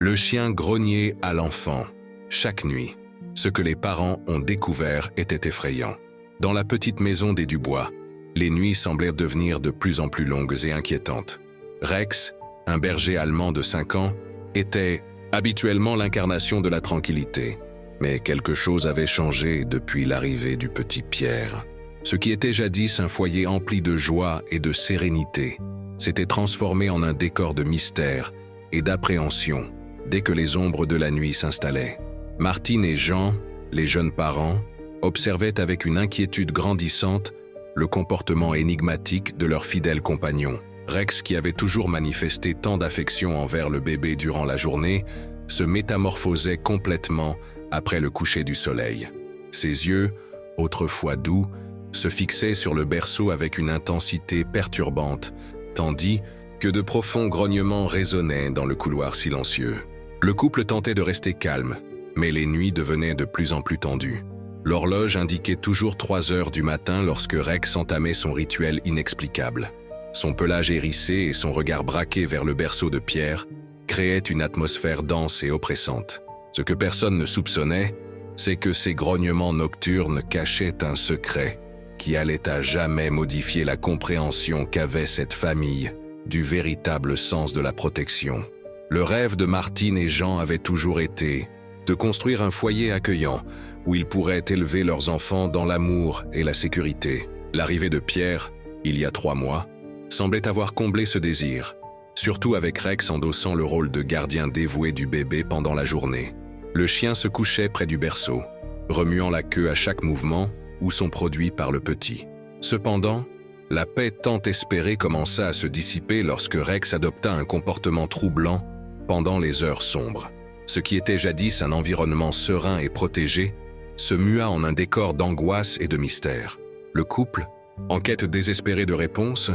Le chien grognait à l'enfant, chaque nuit. Ce que les parents ont découvert était effrayant. Dans la petite maison des Dubois, les nuits semblaient devenir de plus en plus longues et inquiétantes. Rex, un berger allemand de 5 ans, était habituellement l'incarnation de la tranquillité. Mais quelque chose avait changé depuis l'arrivée du petit Pierre. Ce qui était jadis un foyer empli de joie et de sérénité s'était transformé en un décor de mystère et d'appréhension dès que les ombres de la nuit s'installaient. Martine et Jean, les jeunes parents, observaient avec une inquiétude grandissante le comportement énigmatique de leur fidèle compagnon. Rex, qui avait toujours manifesté tant d'affection envers le bébé durant la journée, se métamorphosait complètement après le coucher du soleil. Ses yeux, autrefois doux, se fixaient sur le berceau avec une intensité perturbante, tandis que de profonds grognements résonnaient dans le couloir silencieux. Le couple tentait de rester calme, mais les nuits devenaient de plus en plus tendues. L'horloge indiquait toujours 3 heures du matin lorsque Rex entamait son rituel inexplicable. Son pelage hérissé et son regard braqué vers le berceau de pierre créaient une atmosphère dense et oppressante. Ce que personne ne soupçonnait, c'est que ces grognements nocturnes cachaient un secret qui allait à jamais modifier la compréhension qu'avait cette famille du véritable sens de la protection. Le rêve de Martine et Jean avait toujours été de construire un foyer accueillant où ils pourraient élever leurs enfants dans l'amour et la sécurité. L'arrivée de Pierre, il y a 3 mois, semblait avoir comblé ce désir, surtout avec Rex endossant le rôle de gardien dévoué du bébé pendant la journée. Le chien se couchait près du berceau, remuant la queue à chaque mouvement ou son produit par le petit. Cependant, la paix tant espérée commença à se dissiper lorsque Rex adopta un comportement troublant pendant les heures sombres. Ce qui était jadis un environnement serein et protégé se mua en un décor d'angoisse et de mystère. Le couple, en quête désespérée de réponses,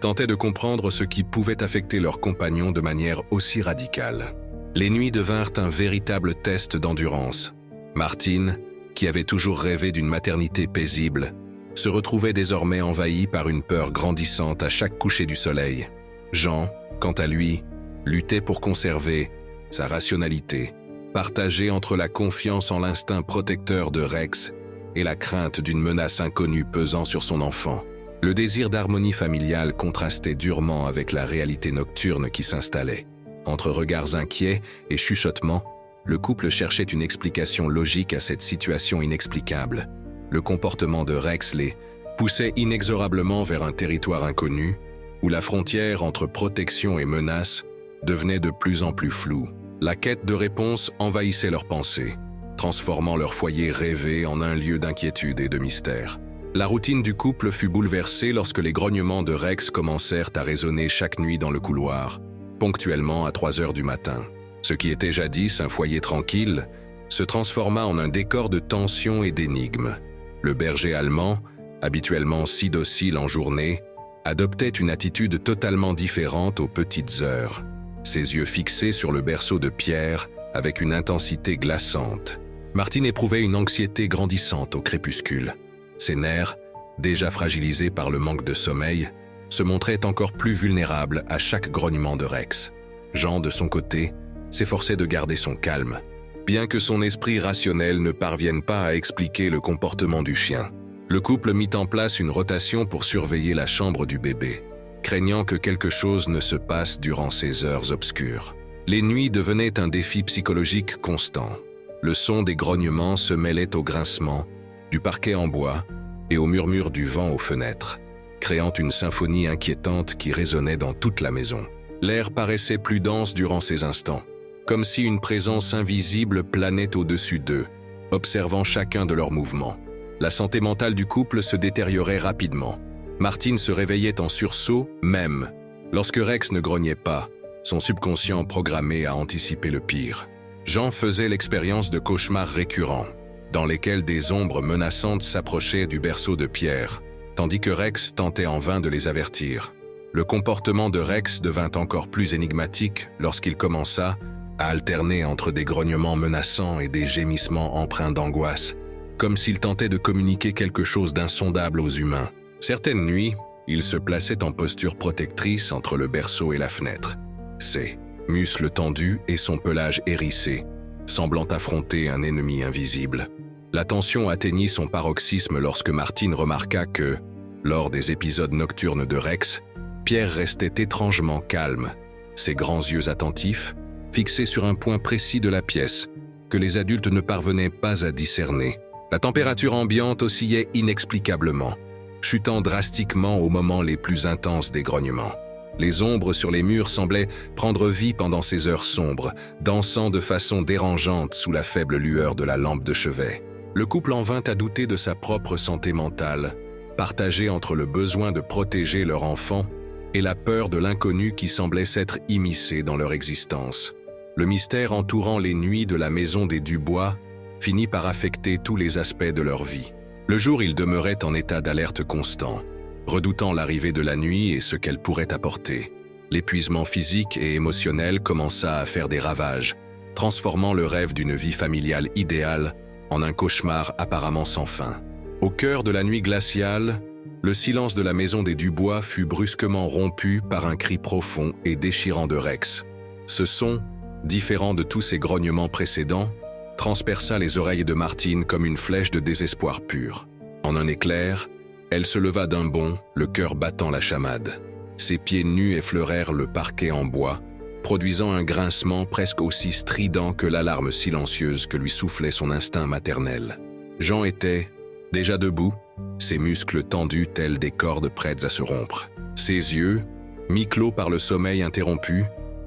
tentait de comprendre ce qui pouvait affecter leurs compagnons de manière aussi radicale. Les nuits devinrent un véritable test d'endurance. Martine, qui avait toujours rêvé d'une maternité paisible, se retrouvait désormais envahie par une peur grandissante à chaque coucher du soleil. Jean, quant à lui, luttait pour conserver sa rationalité, partagée entre la confiance en l'instinct protecteur de Rex et la crainte d'une menace inconnue pesant sur son enfant. Le désir d'harmonie familiale contrastait durement avec la réalité nocturne qui s'installait. Entre regards inquiets et chuchotements, le couple cherchait une explication logique à cette situation inexplicable. Le comportement de Rex les poussait inexorablement vers un territoire inconnu, où la frontière entre protection et menace devenait de plus en plus floue. La quête de réponse envahissait leurs pensées, transformant leur foyer rêvé en un lieu d'inquiétude et de mystère. La routine du couple fut bouleversée lorsque les grognements de Rex commencèrent à résonner chaque nuit dans le couloir, ponctuellement à 3 heures du matin. Ce qui était jadis un foyer tranquille se transforma en un décor de tension et d'énigmes. Le berger allemand, habituellement si docile en journée, adoptait une attitude totalement différente aux petites heures, ses yeux fixés sur le berceau de pierre avec une intensité glaçante. Martine éprouvait une anxiété grandissante au crépuscule. Ses nerfs, déjà fragilisés par le manque de sommeil, se montraient encore plus vulnérables à chaque grognement de Rex. Jean, de son côté, s'efforçait de garder son calme, bien que son esprit rationnel ne parvienne pas à expliquer le comportement du chien. Le couple mit en place une rotation pour surveiller la chambre du bébé, craignant que quelque chose ne se passe durant ces heures obscures. Les nuits devenaient un défi psychologique constant. Le son des grognements se mêlait au grincement du parquet en bois et au murmure du vent aux fenêtres, créant une symphonie inquiétante qui résonnait dans toute la maison. L'air paraissait plus dense durant ces instants, comme si une présence invisible planait au-dessus d'eux, observant chacun de leurs mouvements. La santé mentale du couple se détériorait rapidement. Martine se réveillait en sursaut, même lorsque Rex ne grognait pas, son subconscient programmé à anticiper le pire. Jean faisait l'expérience de cauchemars récurrents, dans lesquels des ombres menaçantes s'approchaient du berceau de pierre, tandis que Rex tentait en vain de les avertir. Le comportement de Rex devint encore plus énigmatique lorsqu'il commença à alterner entre des grognements menaçants et des gémissements empreints d'angoisse, comme s'il tentait de communiquer quelque chose d'insondable aux humains. Certaines nuits, il se plaçait en posture protectrice entre le berceau et la fenêtre, ses muscles tendus et son pelage hérissé, semblant affronter un ennemi invisible. La tension atteignit son paroxysme lorsque Martine remarqua que, lors des épisodes nocturnes de Rex, Pierre restait étrangement calme, ses grands yeux attentifs, fixés sur un point précis de la pièce, que les adultes ne parvenaient pas à discerner. La température ambiante oscillait inexplicablement, chutant drastiquement aux moments les plus intenses des grognements. Les ombres sur les murs semblaient prendre vie pendant ces heures sombres, dansant de façon dérangeante sous la faible lueur de la lampe de chevet. Le couple en vint à douter de sa propre santé mentale, partagée entre le besoin de protéger leur enfant et la peur de l'inconnu qui semblait s'être immiscé dans leur existence. Le mystère entourant les nuits de la maison des Dubois finit par affecter tous les aspects de leur vie. Le jour, ils demeuraient en état d'alerte constant, redoutant l'arrivée de la nuit et ce qu'elle pourrait apporter. L'épuisement physique et émotionnel commença à faire des ravages, transformant le rêve d'une vie familiale idéale en un cauchemar apparemment sans fin. Au cœur de la nuit glaciale, le silence de la maison des Dubois fut brusquement rompu par un cri profond et déchirant de Rex. Ce son, différent de tous ses grognements précédents, transperça les oreilles de Martine comme une flèche de désespoir pur. En un éclair, elle se leva d'un bond, le cœur battant la chamade. Ses pieds nus effleurèrent le parquet en bois, produisant un grincement presque aussi strident que l'alarme silencieuse que lui soufflait son instinct maternel. Jean était, déjà debout, ses muscles tendus tels des cordes prêtes à se rompre. Ses yeux, mi-clos par le sommeil interrompu,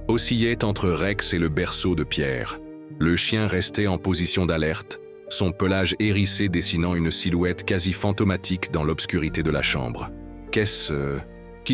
oscillaient entre Rex et le berceau de Pierre. Le chien restait en position d'alerte, son pelage hérissé dessinant une silhouette quasi fantomatique dans l'obscurité de la chambre. « Qui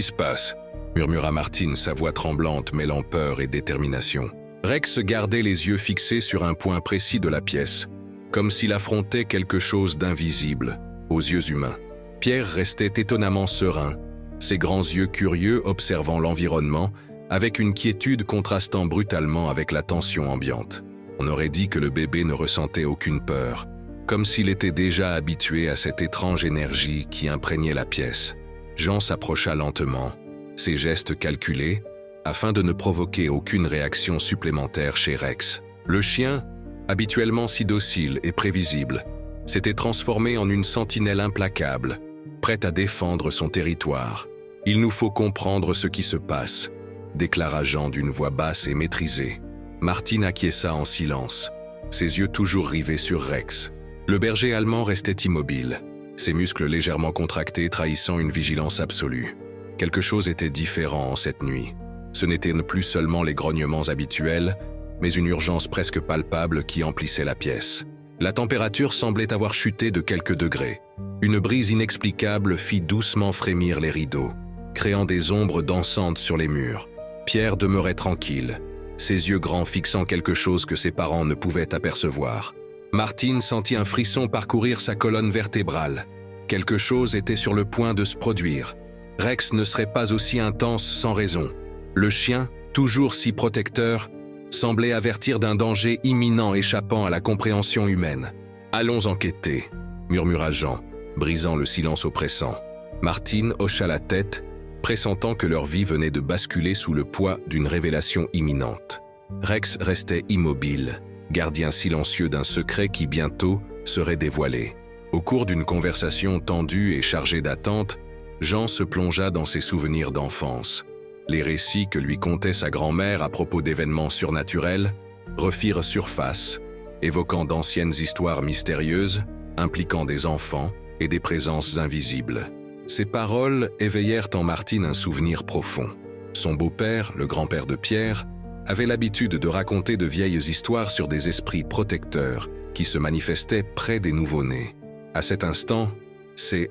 se passe ?» murmura Martine, sa voix tremblante mêlant peur et détermination. Rex gardait les yeux fixés sur un point précis de la pièce, comme s'il affrontait quelque chose d'invisible, aux yeux humains. Pierre restait étonnamment serein, ses grands yeux curieux observant l'environnement, avec une quiétude contrastant brutalement avec la tension ambiante. On aurait dit que le bébé ne ressentait aucune peur, comme s'il était déjà habitué à cette étrange énergie qui imprégnait la pièce. Jean s'approcha lentement, ses gestes calculés, afin de ne provoquer aucune réaction supplémentaire chez Rex. Le chien, habituellement si docile et prévisible, s'était transformé en une sentinelle implacable, prête à défendre son territoire. « Il nous faut comprendre ce qui se passe », déclara Jean d'une voix basse et maîtrisée. Martine acquiesça en silence, ses yeux toujours rivés sur Rex. Le berger allemand restait immobile, ses muscles légèrement contractés trahissant une vigilance absolue. Quelque chose était différent en cette nuit. Ce n'étaient plus seulement les grognements habituels, mais une urgence presque palpable qui emplissait la pièce. La température semblait avoir chuté de quelques degrés. Une brise inexplicable fit doucement frémir les rideaux, créant des ombres dansantes sur les murs. Pierre demeurait tranquille, ses yeux grands fixant quelque chose que ses parents ne pouvaient apercevoir. Martine sentit un frisson parcourir sa colonne vertébrale. Quelque chose était sur le point de se produire. Rex ne serait pas aussi intense sans raison. Le chien, toujours si protecteur, semblait avertir d'un danger imminent échappant à la compréhension humaine. « Allons enquêter », murmura Jean, brisant le silence oppressant. Martine hocha la tête, pressentant que leur vie venait de basculer sous le poids d'une révélation imminente. Rex restait immobile, gardien silencieux d'un secret qui bientôt serait dévoilé. Au cours d'une conversation tendue et chargée d'attente, Jean se plongea dans ses souvenirs d'enfance. Les récits que lui contait sa grand-mère à propos d'événements surnaturels refirent surface, évoquant d'anciennes histoires mystérieuses, impliquant des enfants et des présences invisibles. Ces paroles éveillèrent en Martine un souvenir profond. Son beau-père, le grand-père de Pierre, avait l'habitude de raconter de vieilles histoires sur des esprits protecteurs qui se manifestaient près des nouveau-nés. À cet instant, ces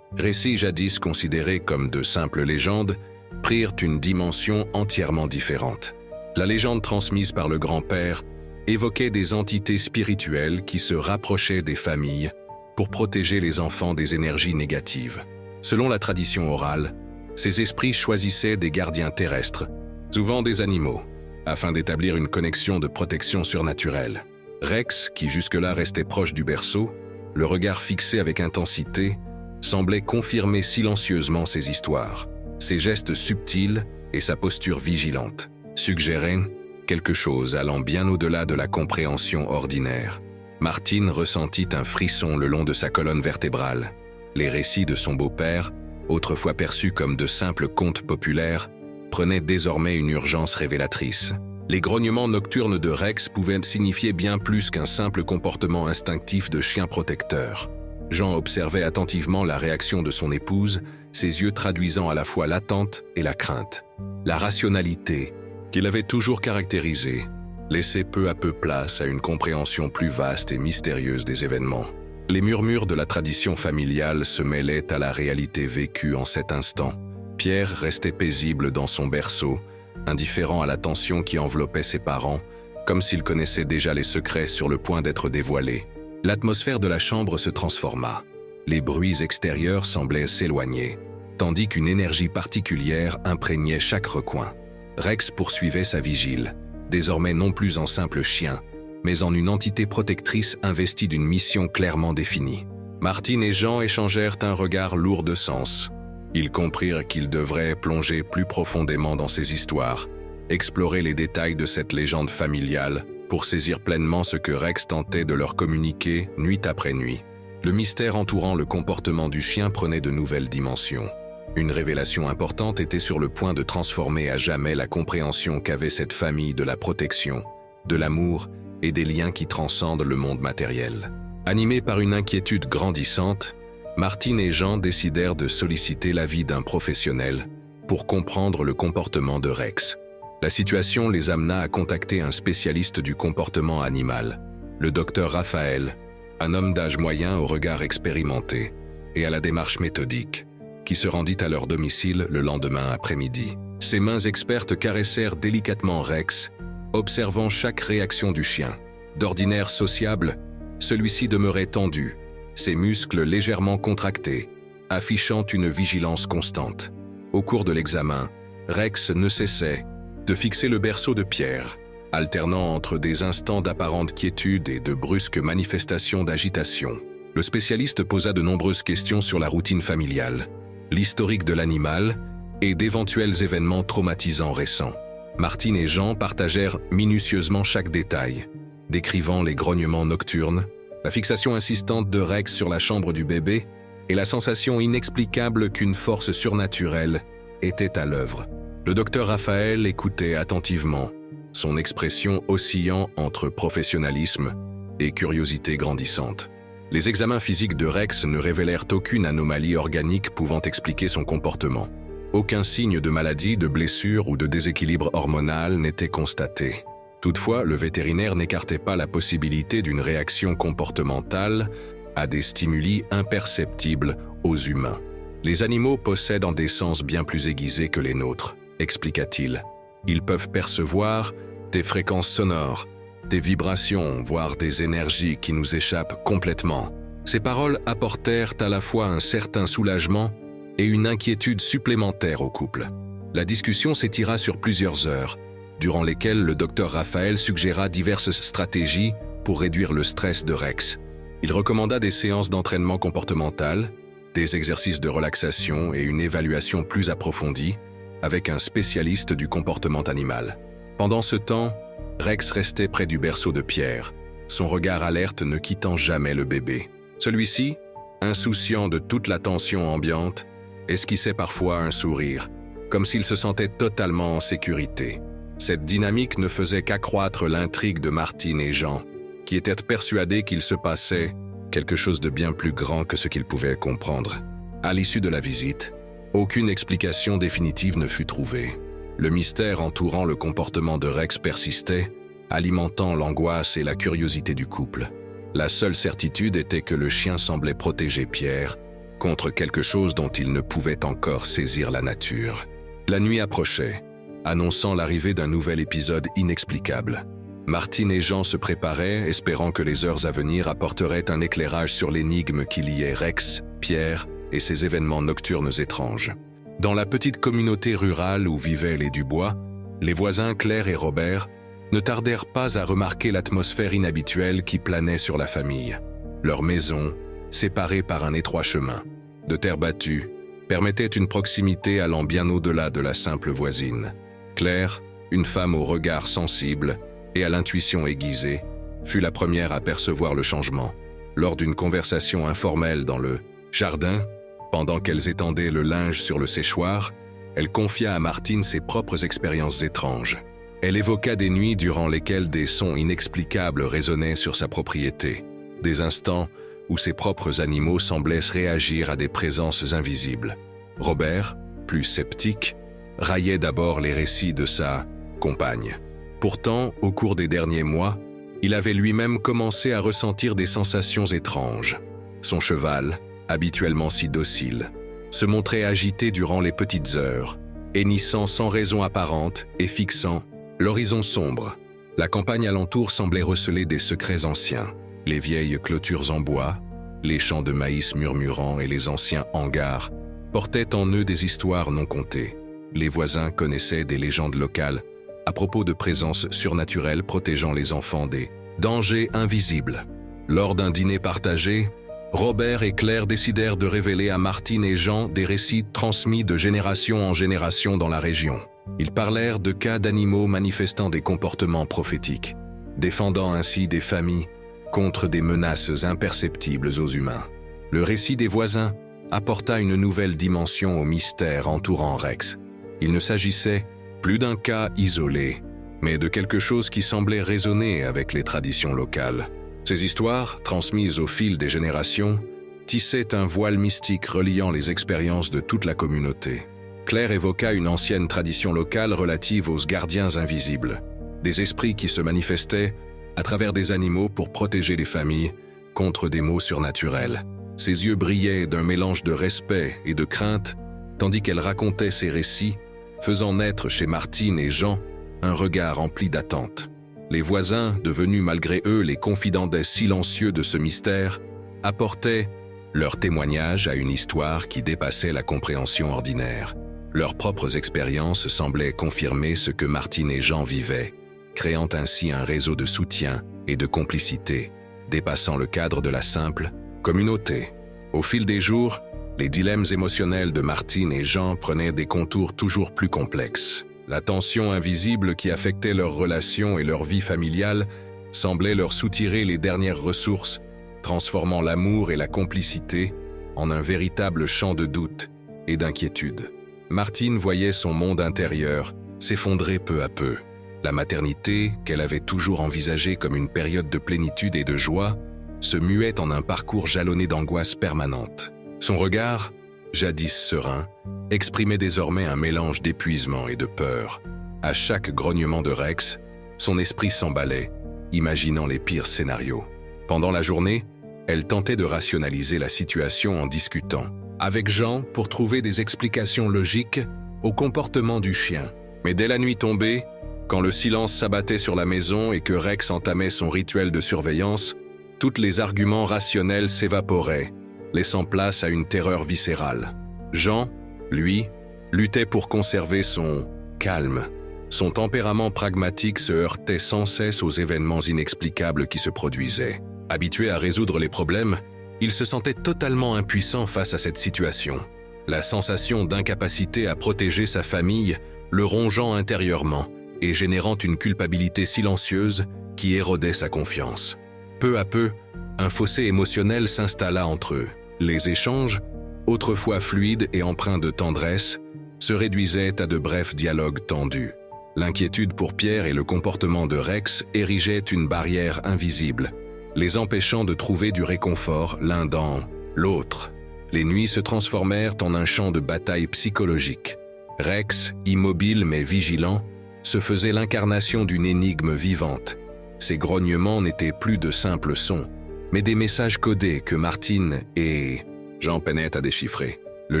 récits jadis considérés comme de simples légendes prirent une dimension entièrement différente. La légende transmise par le grand-père évoquait des entités spirituelles qui se rapprochaient des familles pour protéger les enfants des énergies négatives. Selon la tradition orale, ces esprits choisissaient des gardiens terrestres, souvent des animaux, afin d'établir une connexion de protection surnaturelle. Rex, qui jusque-là restait proche du berceau, le regard fixé avec intensité, semblait confirmer silencieusement ces histoires, ses gestes subtils et sa posture vigilante. suggérait quelque chose allant bien au-delà de la compréhension ordinaire. Martine ressentit un frisson le long de sa colonne vertébrale. Les récits de son beau-père, autrefois perçus comme de simples contes populaires, prenaient désormais une urgence révélatrice. Les grognements nocturnes de Rex pouvaient signifier bien plus qu'un simple comportement instinctif de chien protecteur. Jean observait attentivement la réaction de son épouse, ses yeux traduisant à la fois l'attente et la crainte. La rationalité, qu'il avait toujours caractérisée, laissait peu à peu place à une compréhension plus vaste et mystérieuse des événements. Les murmures de la tradition familiale se mêlaient à la réalité vécue en cet instant. Pierre restait paisible dans son berceau, indifférent à la tension qui enveloppait ses parents, comme s'il connaissait déjà les secrets sur le point d'être dévoilés. L'atmosphère de la chambre se transforma. Les bruits extérieurs semblaient s'éloigner, tandis qu'une énergie particulière imprégnait chaque recoin. Rex poursuivait sa vigile, désormais non plus en simple chien, mais en une entité protectrice investie d'une mission clairement définie. Martine et Jean échangèrent un regard lourd de sens. Ils comprirent qu'ils devraient plonger plus profondément dans ces histoires, explorer les détails de cette légende familiale pour saisir pleinement ce que Rex tentait de leur communiquer nuit après nuit. Le mystère entourant le comportement du chien prenait de nouvelles dimensions. Une révélation importante était sur le point de transformer à jamais la compréhension qu'avait cette famille de la protection, de l'amour et des liens qui transcendent le monde matériel. Animés par une inquiétude grandissante, Martine et Jean décidèrent de solliciter l'avis d'un professionnel pour comprendre le comportement de Rex. La situation les amena à contacter un spécialiste du comportement animal, le docteur Raphaël, un homme d'âge moyen au regard expérimenté et à la démarche méthodique, qui se rendit à leur domicile le lendemain après-midi. Ses mains expertes caressèrent délicatement Rex, observant chaque réaction du chien. D'ordinaire sociable, celui-ci demeurait tendu, ses muscles légèrement contractés, affichant une vigilance constante. Au cours de l'examen, Rex ne cessait de fixer le berceau de Pierre, alternant entre des instants d'apparente quiétude et de brusques manifestations d'agitation. Le spécialiste posa de nombreuses questions sur la routine familiale, l'historique de l'animal et d'éventuels événements traumatisants récents. Martine et Jean partagèrent minutieusement chaque détail, décrivant les grognements nocturnes, la fixation insistante de Rex sur la chambre du bébé et la sensation inexplicable qu'une force surnaturelle était à l'œuvre. Le docteur Raphaël écoutait attentivement, son expression oscillant entre professionnalisme et curiosité grandissante. Les examens physiques de Rex ne révélèrent aucune anomalie organique pouvant expliquer son comportement. Aucun signe de maladie, de blessure ou de déséquilibre hormonal n'était constaté. Toutefois, le vétérinaire n'écartait pas la possibilité d'une réaction comportementale à des stimuli imperceptibles aux humains. Les animaux possèdent des sens bien plus aiguisés que les nôtres, expliqua-t-il. Ils peuvent percevoir des fréquences sonores, des vibrations, voire des énergies qui nous échappent complètement. Ces paroles apportèrent à la fois un certain soulagement et une inquiétude supplémentaire au couple. La discussion s'étira sur plusieurs heures, durant lesquelles le docteur Raphaël suggéra diverses stratégies pour réduire le stress de Rex. Il recommanda des séances d'entraînement comportemental, des exercices de relaxation et une évaluation plus approfondie avec un spécialiste du comportement animal. Pendant ce temps, Rex restait près du berceau de Pierre, son regard alerte ne quittant jamais le bébé. Celui-ci, insouciant de toute la tension ambiante, esquissait parfois un sourire, comme s'il se sentait totalement en sécurité. Cette dynamique ne faisait qu'accroître l'intrigue de Martine et Jean, qui étaient persuadés qu'il se passait quelque chose de bien plus grand que ce qu'ils pouvaient comprendre. À l'issue de la visite, aucune explication définitive ne fut trouvée. Le mystère entourant le comportement de Rex persistait, alimentant l'angoisse et la curiosité du couple. La seule certitude était que le chien semblait protéger Pierre contre quelque chose dont il ne pouvait encore saisir la nature. La nuit approchait, annonçant l'arrivée d'un nouvel épisode inexplicable. Martine et Jean se préparaient, espérant que les heures à venir apporteraient un éclairage sur l'énigme qui liait Rex, Pierre et ces événements nocturnes étranges. Dans la petite communauté rurale où vivaient les Dubois, les voisins Claire et Robert ne tardèrent pas à remarquer l'atmosphère inhabituelle qui planait sur la famille. Leur maison, séparée par un étroit chemin de terre battue, permettait une proximité allant bien au-delà de la simple voisine. Claire, une femme au regard sensible et à l'intuition aiguisée, fut la première à percevoir le changement. Lors d'une conversation informelle dans le jardin, pendant qu'elles étendaient le linge sur le séchoir, elle confia à Martine ses propres expériences étranges. Elle évoqua des nuits durant lesquelles des sons inexplicables résonnaient sur sa propriété, des instants où ses propres animaux semblaient réagir à des présences invisibles. Robert, plus sceptique, raillait d'abord les récits de sa compagne. Pourtant, au cours des derniers mois, il avait lui-même commencé à ressentir des sensations étranges. Son cheval, habituellement si docile, se montrait agité durant les petites heures, hennissant sans raison apparente et fixant l'horizon sombre. La campagne alentour semblait receler des secrets anciens. Les vieilles clôtures en bois, les champs de maïs murmurants et les anciens hangars portaient en eux des histoires non contées. Les voisins connaissaient des légendes locales à propos de présences surnaturelles protégeant les enfants des dangers invisibles. Lors d'un dîner partagé, Robert et Claire décidèrent de révéler à Martine et Jean des récits transmis de génération en génération dans la région. Ils parlèrent de cas d'animaux manifestant des comportements prophétiques, défendant ainsi des familles contre des menaces imperceptibles aux humains. Le récit des voisins apporta une nouvelle dimension au mystère entourant Rex. Il ne s'agissait plus d'un cas isolé, mais de quelque chose qui semblait résonner avec les traditions locales. Ces histoires, transmises au fil des générations, tissaient un voile mystique reliant les expériences de toute la communauté. Claire évoqua une ancienne tradition locale relative aux gardiens invisibles, des esprits qui se manifestaient à travers des animaux pour protéger les familles contre des maux surnaturels. Ses yeux brillaient d'un mélange de respect et de crainte, tandis qu'elle racontait ses récits, faisant naître chez Martine et Jean un regard empli d'attente. Les voisins, devenus malgré eux les confidents silencieux de ce mystère, apportaient leur témoignage à une histoire qui dépassait la compréhension ordinaire. Leurs propres expériences semblaient confirmer ce que Martine et Jean vivaient, créant ainsi un réseau de soutien et de complicité, dépassant le cadre de la simple communauté. Au fil des jours, les dilemmes émotionnels de Martine et Jean prenaient des contours toujours plus complexes. La tension invisible qui affectait leurs relations et leur vie familiale semblait leur soutirer les dernières ressources, transformant l'amour et la complicité en un véritable champ de doute et d'inquiétude. Martine voyait son monde intérieur s'effondrer peu à peu. La maternité, qu'elle avait toujours envisagée comme une période de plénitude et de joie, se muait en un parcours jalonné d'angoisse permanente. Son regard, jadis serein, exprimait désormais un mélange d'épuisement et de peur. À chaque grognement de Rex, son esprit s'emballait, imaginant les pires scénarios. Pendant la journée, elle tentait de rationaliser la situation en discutant avec Jean pour trouver des explications logiques au comportement du chien. Mais dès la nuit tombée, quand le silence s'abattait sur la maison et que Rex entamait son rituel de surveillance, tous les arguments rationnels s'évaporaient, laissant place à une terreur viscérale. Jean, lui, luttait pour conserver son calme. Son tempérament pragmatique se heurtait sans cesse aux événements inexplicables qui se produisaient. Habitué à résoudre les problèmes, il se sentait totalement impuissant face à cette situation. La sensation d'incapacité à protéger sa famille le rongeant intérieurement et générant une culpabilité silencieuse qui érodait sa confiance. Peu à peu, un fossé émotionnel s'installa entre eux. Les échanges, autrefois fluides et empreints de tendresse, se réduisaient à de brefs dialogues tendus. L'inquiétude pour Pierre et le comportement de Rex érigeaient une barrière invisible, les empêchant de trouver du réconfort l'un dans l'autre. Les nuits se transformèrent en un champ de bataille psychologique. Rex, immobile mais vigilant, se faisait l'incarnation d'une énigme vivante. Ses grognements n'étaient plus de simples sons, mais des messages codés que Martine et Jean peinaient à déchiffrer. Le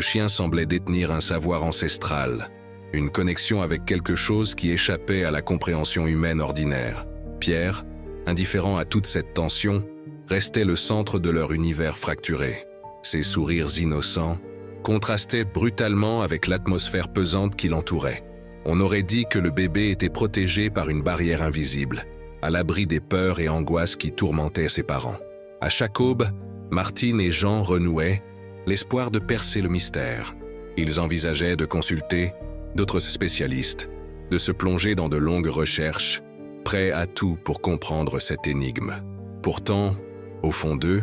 chien semblait détenir un savoir ancestral, une connexion avec quelque chose qui échappait à la compréhension humaine ordinaire. Pierre, indifférent à toute cette tension, restait le centre de leur univers fracturé. Ses sourires innocents contrastaient brutalement avec l'atmosphère pesante qui l'entourait. On aurait dit que le bébé était protégé par une barrière invisible, à l'abri des peurs et angoisses qui tourmentaient ses parents. À chaque aube, Martine et Jean renouaient l'espoir de percer le mystère. Ils envisageaient de consulter d'autres spécialistes, de se plonger dans de longues recherches, prêts à tout pour comprendre cette énigme. Pourtant, au fond d'eux,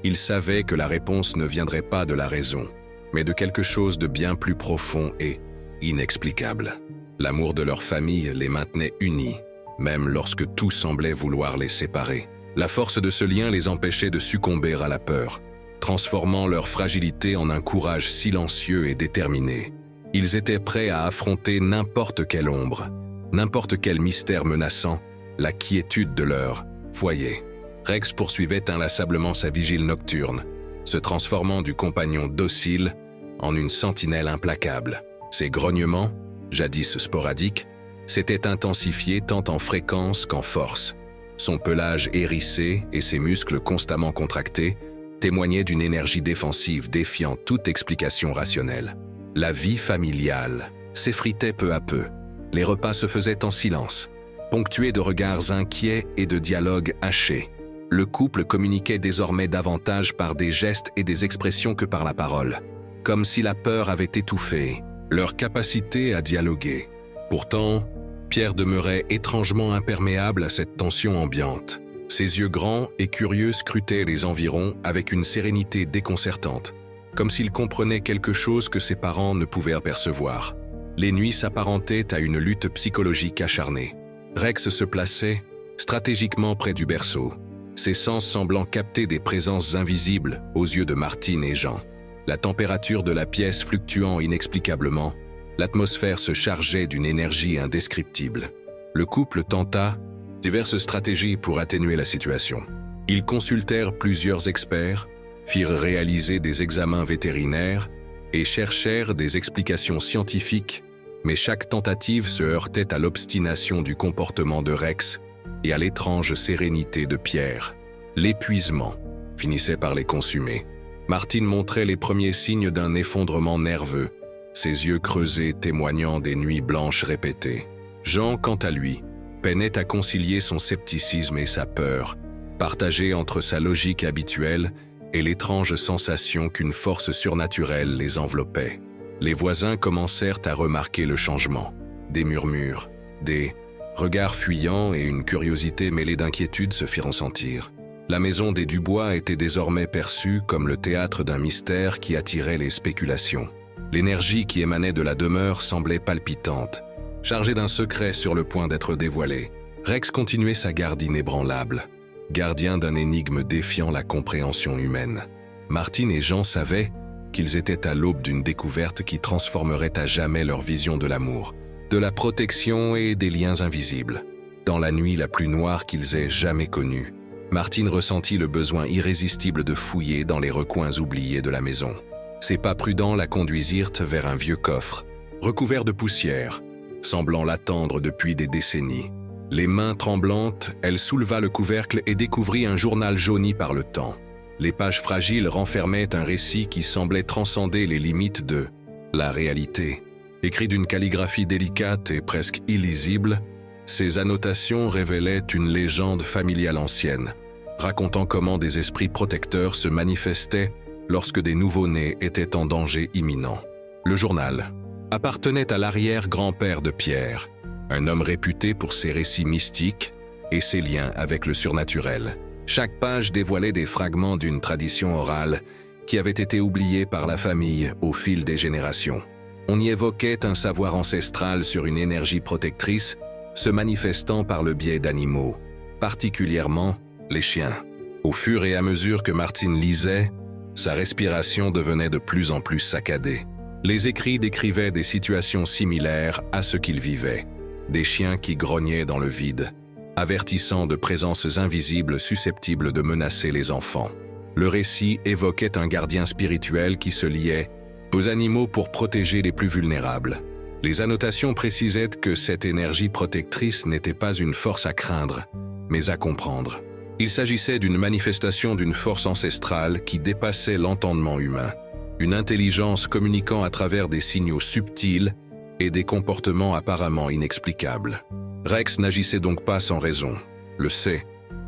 ils savaient que la réponse ne viendrait pas de la raison, mais de quelque chose de bien plus profond et inexplicable. L'amour de leur famille les maintenait unis, même lorsque tout semblait vouloir les séparer. La force de ce lien les empêchait de succomber à la peur, transformant leur fragilité en un courage silencieux et déterminé. Ils étaient prêts à affronter n'importe quelle ombre, n'importe quel mystère menaçant la quiétude de leur foyer. Rex poursuivait inlassablement sa vigile nocturne, se transformant du compagnon docile en une sentinelle implacable. Ses grognements, jadis sporadiques, s'étaient intensifiés tant en fréquence qu'en force. Son pelage hérissé et ses muscles constamment contractés témoignaient d'une énergie défensive défiant toute explication rationnelle. La vie familiale s'effritait peu à peu. Les repas se faisaient en silence, ponctués de regards inquiets et de dialogues hachés. Le couple communiquait désormais davantage par des gestes et des expressions que par la parole, comme si la peur avait étouffé leur capacité à dialoguer. Pourtant, Pierre demeurait étrangement imperméable à cette tension ambiante. Ses yeux grands et curieux scrutaient les environs avec une sérénité déconcertante, comme s'il comprenait quelque chose que ses parents ne pouvaient apercevoir. Les nuits s'apparentaient à une lutte psychologique acharnée. Rex se plaçait stratégiquement près du berceau, ses sens semblant capter des présences invisibles aux yeux de Martine et Jean. La température de la pièce fluctuant inexplicablement, l'atmosphère se chargeait d'une énergie indescriptible. Le couple tenta diverses stratégies pour atténuer la situation. Ils consultèrent plusieurs experts, firent réaliser des examens vétérinaires et cherchèrent des explications scientifiques, mais chaque tentative se heurtait à l'obstination du comportement de Rex et à l'étrange sérénité de Pierre. L'épuisement finissait par les consumer. Martine montrait les premiers signes d'un effondrement nerveux, ses yeux creusés témoignant des nuits blanches répétées. Jean, quant à lui, peinait à concilier son scepticisme et sa peur, partagée entre sa logique habituelle et l'étrange sensation qu'une force surnaturelle les enveloppait. Les voisins commencèrent à remarquer le changement. Des murmures, des regards fuyants et une curiosité mêlée d'inquiétude se firent sentir. La maison des Dubois était désormais perçue comme le théâtre d'un mystère qui attirait les spéculations. L'énergie qui émanait de la demeure semblait palpitante, chargée d'un secret sur le point d'être dévoilé. Rex continuait sa garde inébranlable, gardien d'une énigme défiant la compréhension humaine. Martine et Jean savaient qu'ils étaient à l'aube d'une découverte qui transformerait à jamais leur vision de l'amour, de la protection et des liens invisibles. Dans la nuit la plus noire qu'ils aient jamais connue, Martine ressentit le besoin irrésistible de fouiller dans les recoins oubliés de la maison. Ses pas prudents la conduisirent vers un vieux coffre, recouvert de poussière, semblant l'attendre depuis des décennies. Les mains tremblantes, elle souleva le couvercle et découvrit un journal jauni par le temps. Les pages fragiles renfermaient un récit qui semblait transcender les limites de la réalité. Écrit d'une calligraphie délicate et presque illisible, ces annotations révélaient une légende familiale ancienne, racontant comment des esprits protecteurs se manifestaient lorsque des nouveau-nés étaient en danger imminent. Le journal appartenait à l'arrière-grand-père de Pierre, un homme réputé pour ses récits mystiques et ses liens avec le surnaturel. Chaque page dévoilait des fragments d'une tradition orale qui avait été oubliée par la famille au fil des générations. On y évoquait un savoir ancestral sur une énergie protectrice se manifestant par le biais d'animaux, particulièrement les chiens. Au fur et à mesure que Martine lisait, sa respiration devenait de plus en plus saccadée. Les écrits décrivaient des situations similaires à ce qu'ils vivaient. Des chiens qui grognaient dans le vide, avertissant de présences invisibles susceptibles de menacer les enfants. Le récit évoquait un gardien spirituel qui se liait aux animaux pour protéger les plus vulnérables. Les annotations précisaient que cette énergie protectrice n'était pas une force à craindre, mais à comprendre. Il s'agissait d'une manifestation d'une force ancestrale qui dépassait l'entendement humain, une intelligence communiquant à travers des signaux subtils et des comportements apparemment inexplicables. Rex n'agissait donc pas sans raison. Le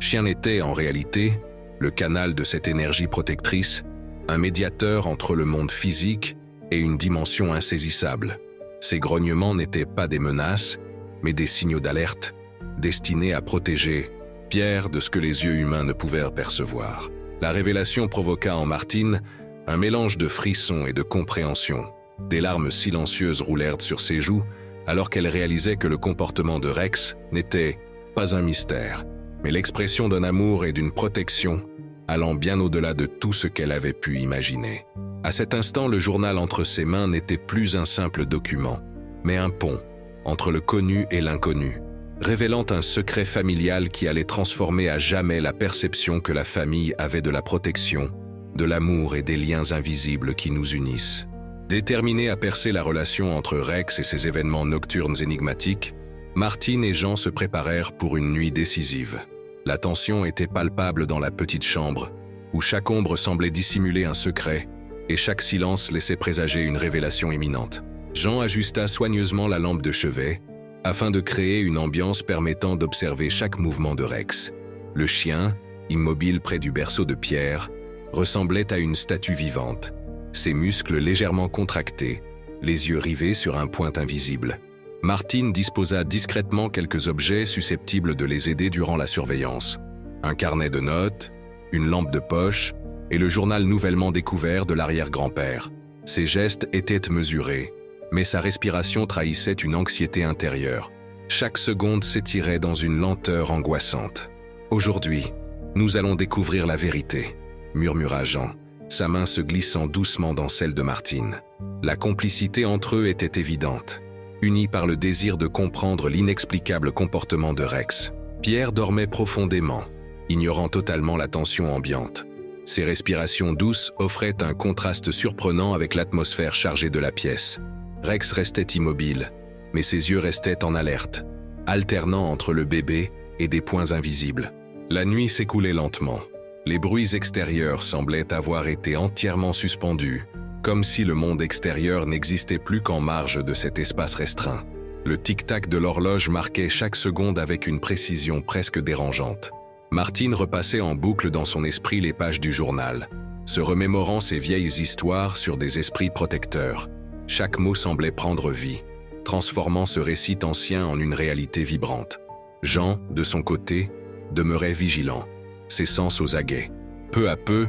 chien était en réalité le canal de cette énergie protectrice, un médiateur entre le monde physique et une dimension insaisissable. Ces grognements n'étaient pas des menaces, mais des signaux d'alerte, destinés à protéger Pierre de ce que les yeux humains ne pouvaient percevoir. La révélation provoqua en Martine un mélange de frissons et de compréhension. Des larmes silencieuses roulèrent sur ses joues, alors qu'elle réalisait que le comportement de Rex n'était pas un mystère, mais l'expression d'un amour et d'une protection allant bien au-delà de tout ce qu'elle avait pu imaginer. À cet instant, le journal entre ses mains n'était plus un simple document, mais un pont entre le connu et l'inconnu, révélant un secret familial qui allait transformer à jamais la perception que la famille avait de la protection, de l'amour et des liens invisibles qui nous unissent. Déterminée à percer la relation entre Rex et ses événements nocturnes énigmatiques, Martine et Jean se préparèrent pour une nuit décisive. La tension était palpable dans la petite chambre, où chaque ombre semblait dissimuler un secret, et chaque silence laissait présager une révélation imminente. Jean ajusta soigneusement la lampe de chevet, afin de créer une ambiance permettant d'observer chaque mouvement de Rex. Le chien, immobile près du berceau de Pierre, ressemblait à une statue vivante, ses muscles légèrement contractés, les yeux rivés sur un point invisible. Martine disposa discrètement quelques objets susceptibles de les aider durant la surveillance. Un carnet de notes, une lampe de poche et le journal nouvellement découvert de l'arrière-grand-père. Ses gestes étaient mesurés, mais sa respiration trahissait une anxiété intérieure. Chaque seconde s'étirait dans une lenteur angoissante. « Aujourd'hui, nous allons découvrir la vérité », murmura Jean, sa main se glissant doucement dans celle de Martine. La complicité entre eux était évidente, unis par le désir de comprendre l'inexplicable comportement de Rex. Pierre dormait profondément, ignorant totalement la tension ambiante. Ses respirations douces offraient un contraste surprenant avec l'atmosphère chargée de la pièce. Rex restait immobile, mais ses yeux restaient en alerte, alternant entre le bébé et des points invisibles. La nuit s'écoulait lentement. Les bruits extérieurs semblaient avoir été entièrement suspendus, comme si le monde extérieur n'existait plus qu'en marge de cet espace restreint. Le tic-tac de l'horloge marquait chaque seconde avec une précision presque dérangeante. Martine repassait en boucle dans son esprit les pages du journal, se remémorant ses vieilles histoires sur des esprits protecteurs. Chaque mot semblait prendre vie, transformant ce récit ancien en une réalité vibrante. Jean, de son côté, demeurait vigilant, ses sens aux aguets. Peu à peu,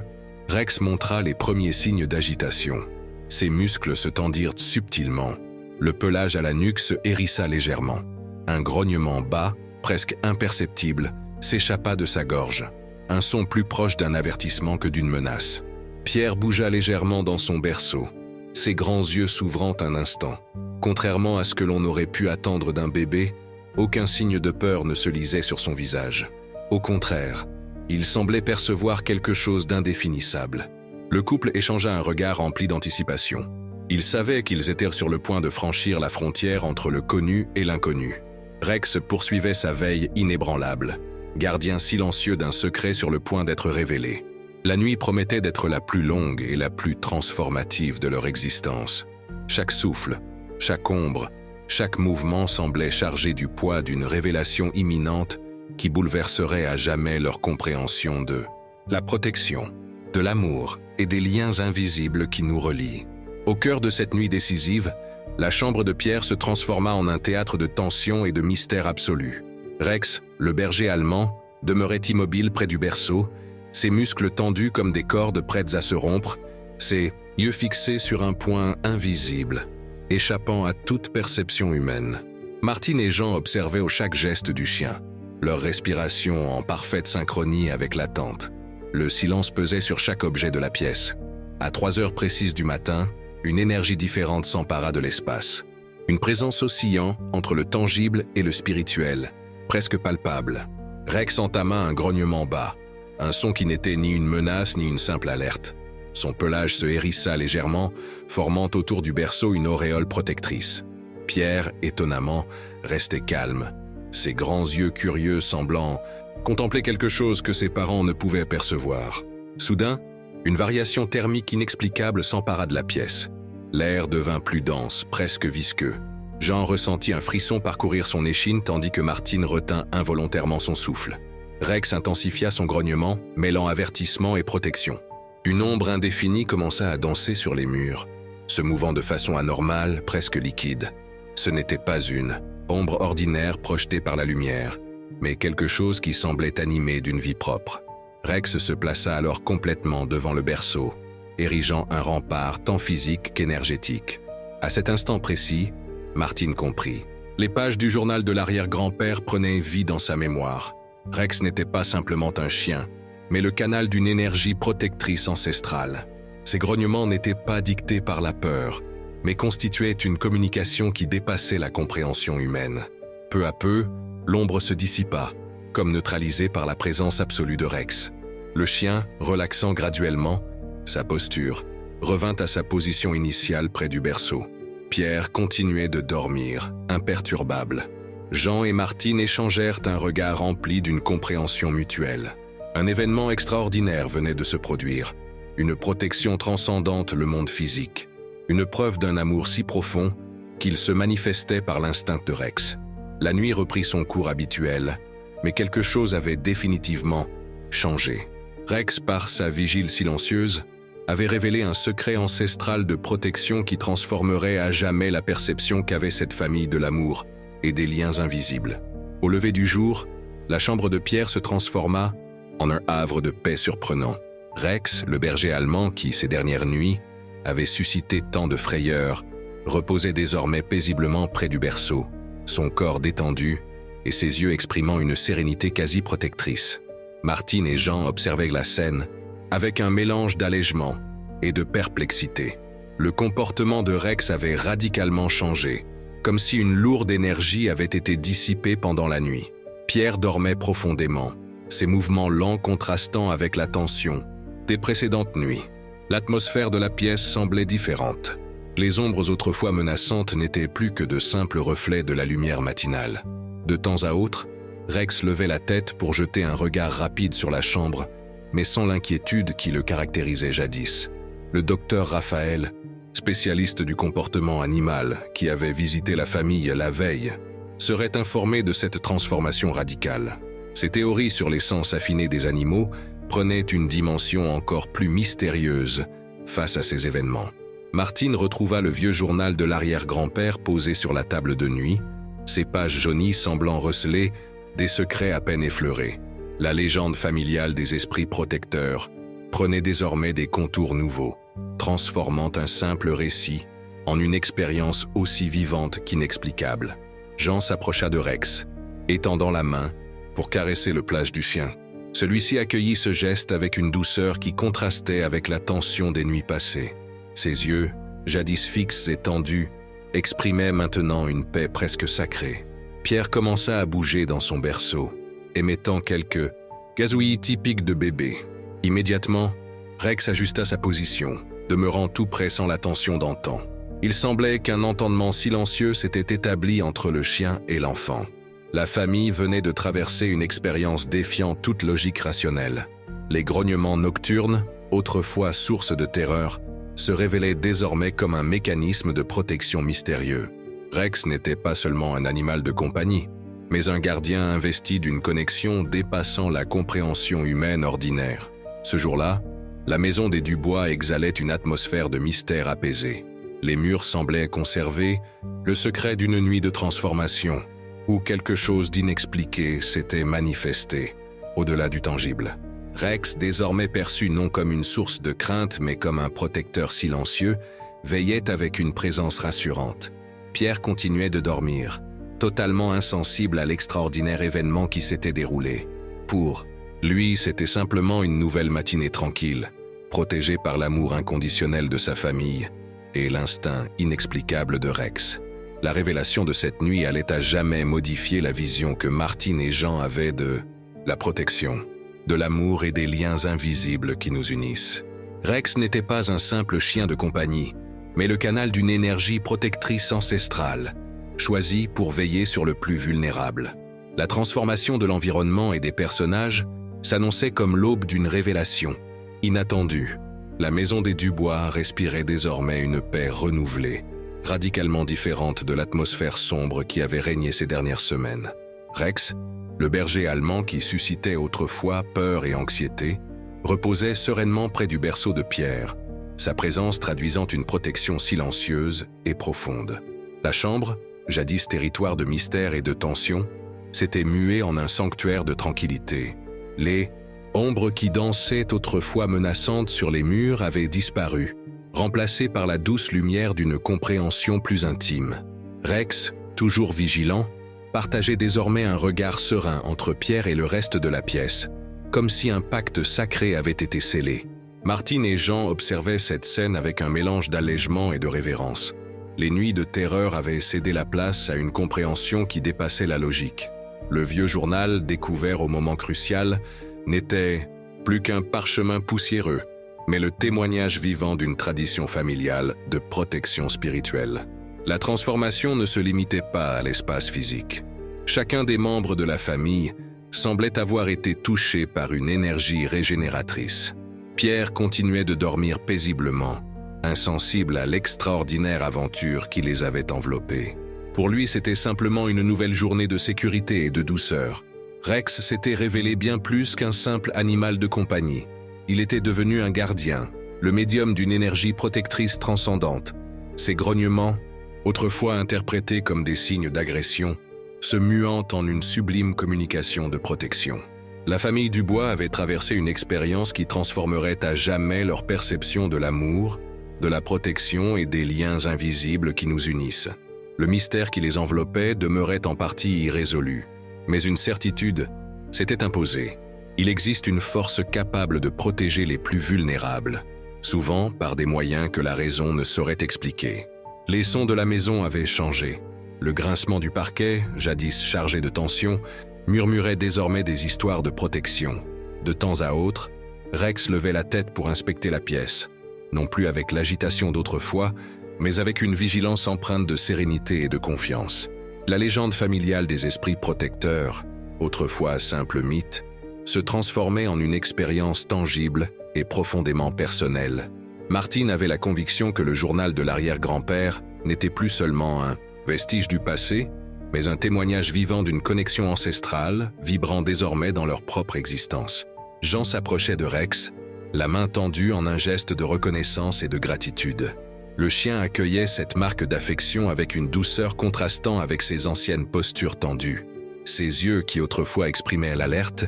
Rex montra les premiers signes d'agitation. Ses muscles se tendirent subtilement. Le pelage à la nuque se hérissa légèrement. Un grognement bas, presque imperceptible, s'échappa de sa gorge. Un son plus proche d'un avertissement que d'une menace. Pierre bougea légèrement dans son berceau, ses grands yeux s'ouvrant un instant. Contrairement à ce que l'on aurait pu attendre d'un bébé, aucun signe de peur ne se lisait sur son visage. Au contraire, il semblait percevoir quelque chose d'indéfinissable. Le couple échangea un regard rempli d'anticipation. Ils savaient qu'ils étaient sur le point de franchir la frontière entre le connu et l'inconnu. Rex poursuivait sa veille inébranlable, gardien silencieux d'un secret sur le point d'être révélé. La nuit promettait d'être la plus longue et la plus transformative de leur existence. Chaque souffle, chaque ombre, chaque mouvement semblait chargé du poids d'une révélation imminente qui bouleverserait à jamais leur compréhension de la protection, de l'amour et des liens invisibles qui nous relient. Au cœur de cette nuit décisive, la chambre de Pierre se transforma en un théâtre de tension et de mystère absolu. Rex, le berger allemand, demeurait immobile près du berceau, ses muscles tendus comme des cordes prêtes à se rompre, ses yeux fixés sur un point invisible, échappant à toute perception humaine. Martine et Jean observaient chaque geste du chien, leur respiration en parfaite synchronie avec l'attente. Le silence pesait sur chaque objet de la pièce. À 3 heures précises du matin, une énergie différente s'empara de l'espace. Une présence oscillant entre le tangible et le spirituel, presque palpable. Rex entama un grognement bas, un son qui n'était ni une menace ni une simple alerte. Son pelage se hérissa légèrement, formant autour du berceau une auréole protectrice. Pierre, étonnamment, restait calme, ses grands yeux curieux semblant contempler quelque chose que ses parents ne pouvaient percevoir. Soudain, une variation thermique inexplicable s'empara de la pièce. L'air devint plus dense, presque visqueux. Jean ressentit un frisson parcourir son échine tandis que Martine retint involontairement son souffle. Rex intensifia son grognement, mêlant avertissement et protection. Une ombre indéfinie commença à danser sur les murs, se mouvant de façon anormale, presque liquide. Ce n'était pas une, ombre ordinaire projetée par la lumière, mais quelque chose qui semblait animé d'une vie propre. Rex se plaça alors complètement devant le berceau, érigeant un rempart tant physique qu'énergétique. À cet instant précis, Martine comprit. Les pages du journal de l'arrière-grand-père prenaient vie dans sa mémoire. Rex n'était pas simplement un chien, mais le canal d'une énergie protectrice ancestrale. Ses grognements n'étaient pas dictés par la peur, mais constituaient une communication qui dépassait la compréhension humaine. Peu à peu, l'ombre se dissipa, comme neutralisée par la présence absolue de Rex. Le chien, relaxant graduellement, sa posture, revint à sa position initiale près du berceau. Pierre continuait de dormir, imperturbable. Jean et Martine échangèrent un regard rempli d'une compréhension mutuelle. Un événement extraordinaire venait de se produire, une protection transcendante le monde physique, une preuve d'un amour si profond qu'il se manifestait par l'instinct de Rex. La nuit reprit son cours habituel, mais quelque chose avait définitivement changé. Rex, par sa vigile silencieuse, avait révélé un secret ancestral de protection qui transformerait à jamais la perception qu'avait cette famille de l'amour et des liens invisibles. Au lever du jour, la chambre de Pierre se transforma en un havre de paix surprenant. Rex, le berger allemand qui, ces dernières nuits, avait suscité tant de frayeur, reposait désormais paisiblement près du berceau, son corps détendu et ses yeux exprimant une sérénité quasi protectrice. Martine et Jean observaient la scène avec un mélange d'allègement et de perplexité. Le comportement de Rex avait radicalement changé, comme si une lourde énergie avait été dissipée pendant la nuit. Pierre dormait profondément, ses mouvements lents contrastant avec la tension des précédentes nuits. L'atmosphère de la pièce semblait différente. Les ombres autrefois menaçantes n'étaient plus que de simples reflets de la lumière matinale. De temps à autre, Rex levait la tête pour jeter un regard rapide sur la chambre, mais sans l'inquiétude qui le caractérisait jadis. Le docteur Raphaël, spécialiste du comportement animal qui avait visité la famille la veille, serait informé de cette transformation radicale. Ses théories sur les sens affinés des animaux prenaient une dimension encore plus mystérieuse face à ces événements. Martine retrouva le vieux journal de l'arrière-grand-père posé sur la table de nuit, ses pages jaunies semblant receler des secrets à peine effleurés. La légende familiale des esprits protecteurs prenait désormais des contours nouveaux, transformant un simple récit en une expérience aussi vivante qu'inexplicable. Jean s'approcha de Rex, étendant la main pour caresser le plage du chien. Celui-ci accueillit ce geste avec une douceur qui contrastait avec la tension des nuits passées. Ses yeux, jadis fixes et tendus, exprimaient maintenant une paix presque sacrée. Pierre commença à bouger dans son berceau, émettant quelques gazouillis typiques de bébé. Immédiatement, Rex ajusta sa position, demeurant tout près sans la tension d'antan. Il semblait qu'un entendement silencieux s'était établi entre le chien et l'enfant. La famille venait de traverser une expérience défiant toute logique rationnelle. Les grognements nocturnes, autrefois source de terreur, se révélaient désormais comme un mécanisme de protection mystérieux. Rex n'était pas seulement un animal de compagnie, mais un gardien investi d'une connexion dépassant la compréhension humaine ordinaire. Ce jour-là, la maison des Dubois exhalait une atmosphère de mystère apaisé. Les murs semblaient conserver le secret d'une nuit de transformation, où quelque chose d'inexpliqué s'était manifesté, au-delà du tangible. Rex, désormais perçu non comme une source de crainte mais comme un protecteur silencieux, veillait avec une présence rassurante. Pierre continuait de dormir, totalement insensible à l'extraordinaire événement qui s'était déroulé. Pour lui, c'était simplement une nouvelle matinée tranquille, protégée par l'amour inconditionnel de sa famille et l'instinct inexplicable de Rex. La révélation de cette nuit allait à jamais modifier la vision que Martine et Jean avaient de la protection, de l'amour et des liens invisibles qui nous unissent. Rex n'était pas un simple chien de compagnie, mais le canal d'une énergie protectrice ancestrale, choisie pour veiller sur le plus vulnérable. La transformation de l'environnement et des personnages s'annonçait comme l'aube d'une révélation inattendue. La maison des Dubois respirait désormais une paix renouvelée, radicalement différente de l'atmosphère sombre qui avait régné ces dernières semaines. Rex, le berger allemand qui suscitait autrefois peur et anxiété, reposait sereinement près du berceau de Pierre, sa présence traduisant une protection silencieuse et profonde. La chambre, jadis territoire de mystère et de tension, s'était mué en un sanctuaire de tranquillité. Les ombres qui dansaient autrefois menaçantes sur les murs avaient disparu, remplacées par la douce lumière d'une compréhension plus intime. Rex, toujours vigilant, partageait désormais un regard serein entre Pierre et le reste de la pièce, comme si un pacte sacré avait été scellé. Martine et Jean observaient cette scène avec un mélange d'allègement et de révérence. Les nuits de terreur avaient cédé la place à une compréhension qui dépassait la logique. Le vieux journal, découvert au moment crucial, n'était plus qu'un parchemin poussiéreux, mais le témoignage vivant d'une tradition familiale de protection spirituelle. La transformation ne se limitait pas à l'espace physique. Chacun des membres de la famille semblait avoir été touché par une énergie régénératrice. Pierre continuait de dormir paisiblement, insensible à l'extraordinaire aventure qui les avait enveloppés. Pour lui, c'était simplement une nouvelle journée de sécurité et de douceur. Rex s'était révélé bien plus qu'un simple animal de compagnie. Il était devenu un gardien, le médium d'une énergie protectrice transcendante. Ses grognements, autrefois interprétés comme des signes d'agression, se muant en une sublime communication de protection. La famille Dubois avait traversé une expérience qui transformerait à jamais leur perception de l'amour, de la protection et des liens invisibles qui nous unissent. Le mystère qui les enveloppait demeurait en partie irrésolu, mais une certitude s'était imposée. Il existe une force capable de protéger les plus vulnérables, souvent par des moyens que la raison ne saurait expliquer. Les sons de la maison avaient changé. Le grincement du parquet, jadis chargé de tension, murmurait désormais des histoires de protection. De temps à autre, Rex levait la tête pour inspecter la pièce, non plus avec l'agitation d'autrefois, mais avec une vigilance empreinte de sérénité et de confiance. La légende familiale des esprits protecteurs, autrefois simple mythe, se transformait en une expérience tangible et profondément personnelle. Martine avait la conviction que le journal de l'arrière-grand-père n'était plus seulement un vestige du passé, mais un témoignage vivant d'une connexion ancestrale, vibrant désormais dans leur propre existence. Jean s'approchait de Rex, la main tendue en un geste de reconnaissance et de gratitude. Le chien accueillait cette marque d'affection avec une douceur contrastant avec ses anciennes postures tendues. Ses yeux, qui autrefois exprimaient l'alerte,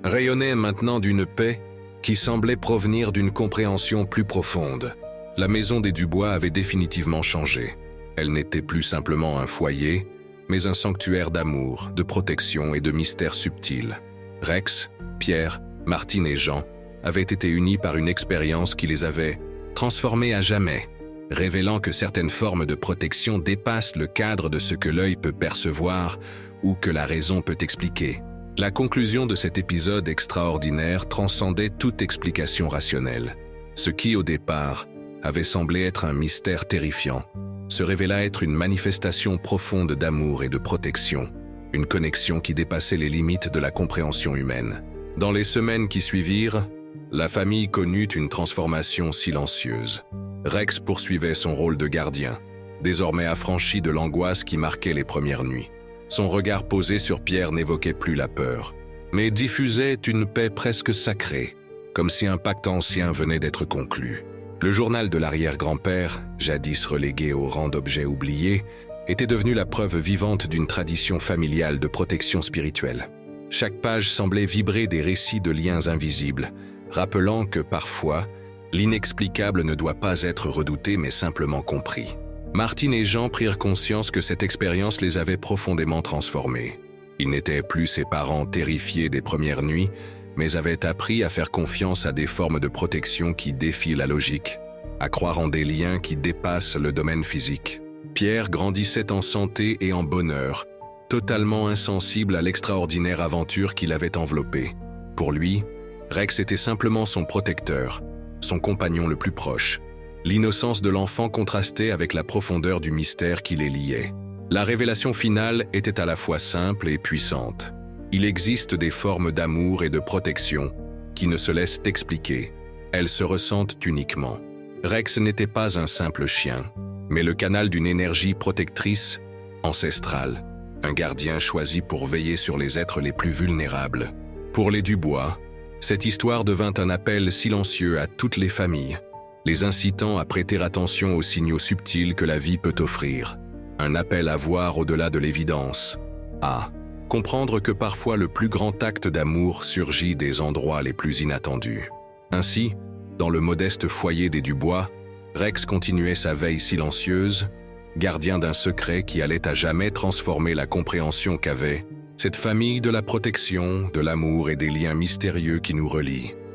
rayonnaient maintenant d'une paix qui semblait provenir d'une compréhension plus profonde. La maison des Dubois avait définitivement changé. Elle n'était plus simplement un foyer, mais un sanctuaire d'amour, de protection et de mystères subtils. Rex, Pierre, Martine et Jean avaient été unis par une expérience qui les avait transformés à jamais, révélant que certaines formes de protection dépassent le cadre de ce que l'œil peut percevoir ou que la raison peut expliquer. La conclusion de cet épisode extraordinaire transcendait toute explication rationnelle. Ce qui, au départ, avait semblé être un mystère terrifiant, se révéla être une manifestation profonde d'amour et de protection, une connexion qui dépassait les limites de la compréhension humaine. Dans les semaines qui suivirent, la famille connut une transformation silencieuse. Rex poursuivait son rôle de gardien, désormais affranchi de l'angoisse qui marquait les premières nuits. Son regard posé sur Pierre n'évoquait plus la peur, mais diffusait une paix presque sacrée, comme si un pacte ancien venait d'être conclu. Le journal de l'arrière-grand-père, jadis relégué au rang d'objet oublié, était devenu la preuve vivante d'une tradition familiale de protection spirituelle. Chaque page semblait vibrer des récits de liens invisibles, rappelant que parfois, l'inexplicable ne doit pas être redouté mais simplement compris. Martine et Jean prirent conscience que cette expérience les avait profondément transformés. Ils n'étaient plus ses parents terrifiés des premières nuits, mais avaient appris à faire confiance à des formes de protection qui défient la logique, à croire en des liens qui dépassent le domaine physique. Pierre grandissait en santé et en bonheur, totalement insensible à l'extraordinaire aventure qui l'avait enveloppé. Pour lui, Rex était simplement son protecteur, son compagnon le plus proche. L'innocence de l'enfant contrastait avec la profondeur du mystère qui les liait. La révélation finale était à la fois simple et puissante. Il existe des formes d'amour et de protection qui ne se laissent expliquer. Elles se ressentent uniquement. Rex n'était pas un simple chien, mais le canal d'une énergie protectrice, ancestrale, un gardien choisi pour veiller sur les êtres les plus vulnérables. Pour les Dubois, cette histoire devint un appel silencieux à toutes les familles, les incitant à prêter attention aux signaux subtils que la vie peut offrir. un appel à voir au-delà de l'évidence, à comprendre que parfois le plus grand acte d'amour surgit des endroits les plus inattendus. Ainsi, dans le modeste foyer des Dubois, Rex continuait sa veille silencieuse, gardien d'un secret qui allait à jamais transformer la compréhension qu'avait cette famille de la protection, de l'amour et des liens mystérieux qui nous relient.